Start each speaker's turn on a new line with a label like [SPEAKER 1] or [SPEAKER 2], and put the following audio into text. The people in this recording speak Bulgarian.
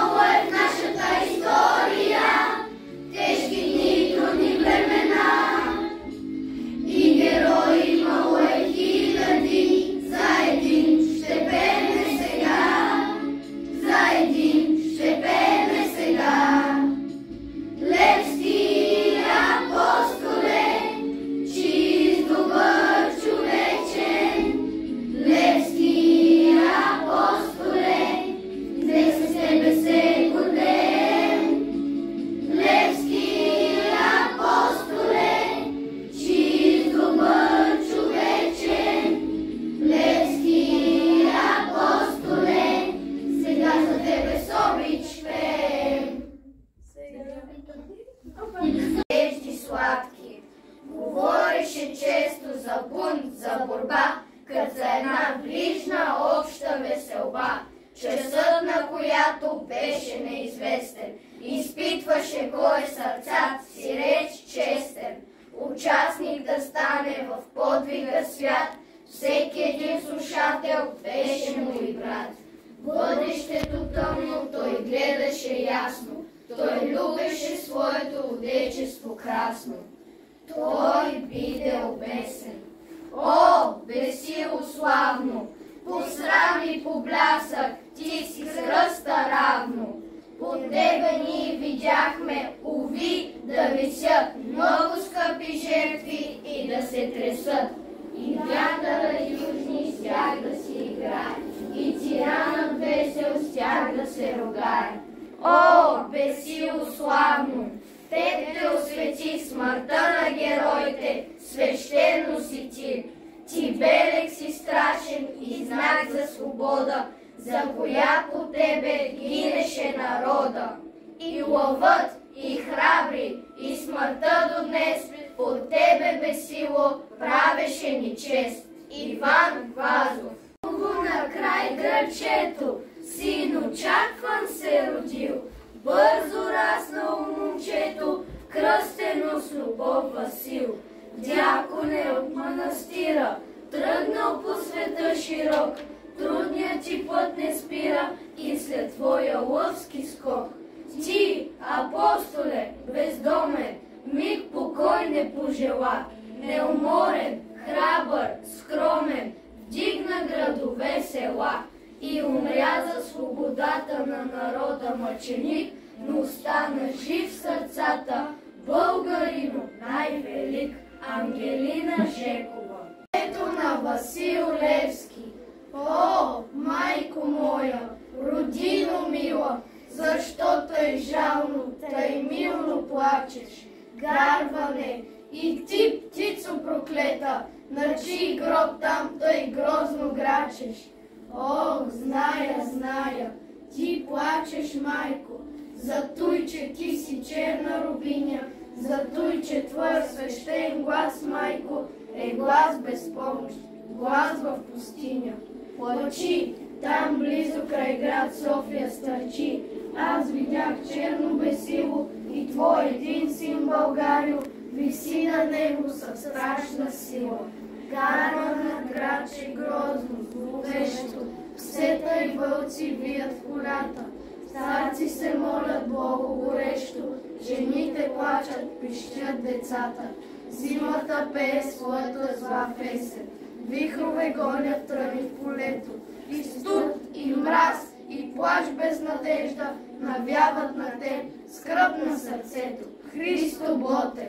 [SPEAKER 1] Имало е в нашата история тежки дни, трудни времена и герои имало е хиляди. За един ще пеем сега, за един ще пеем сега. Левски апостоле, чист добър човечен, Левски апостоле, днес с тебе се гордеем. Левски апостоле, чист добър човечен, Левски апостоле, сега за тебе с обич пеем. Надежди сладки, говореше често за бунт, за борба, като за една ближна обща веселба. Часът, на която беше неизвестен, изпитваше кой сърцата си реч честен. Участник да стане в подвига свят, всеки един слушател беше му и брат. Бъдещето тъмно той гледаше ясно, той любеше своето отечество красно. Той биде обесен. О, бесило славно, по срам и по блясък ти си с кръста равно. От тебе ние видяхме, уви, да висят много скъпи жертви и да се тресат. И вятърът южни с тях да си играе, и тиранът весел с тях да се ругае. О, бесило славно, теб те освети смъртта на героите, свещено си ти. Ти белег си страшен и знак за свобода, за коя по тебе гинеше народа. И лъвът, и храбри, и смъртта до днес от тебе бесило правеше ни чест. Иван Вазов. На край градчето син очакван се родил, бързо раснал момчето, кръстено с любов Васил. Дяконе от манастира, тръгнал по света широк, трудният ти път не спира и след твоя лъвски скок. Ти, апостоле, бездомен, миг покой не пожела, неуморен, храбър, скромен, вдигна градове, села и умря за свободата на народа мъченик, но остана жив в сърцата българино най-велик Ангелина Жекова. Ето на Васил Левски. О, майко моя, родино мила, защо тъй жално, тъй милно плачеш? Гарване, и ти, птицо проклета, на чий гроб там тъй грозно грачеш? Ох, зная, ти плачеш, майко, за той, че ти си черна рубиня, за той, че твоя свещен глас, майко, е глас без помощ, глас в пустиня. Плачи, там близо край град София стърчи, аз видях черно бесило и твой един син Българио виси на него със страшна сила. Карва на градче грозно, зловещо, псета и вълци вият в гората, старци се молят благогорещо, жените плачат, пищят децата. Зимата пее своята зла песен, вихрове гонят тръни в полето, и студ, и мраз, и плач без надежда навяват на теб скръб на сърцето. Христо Ботев.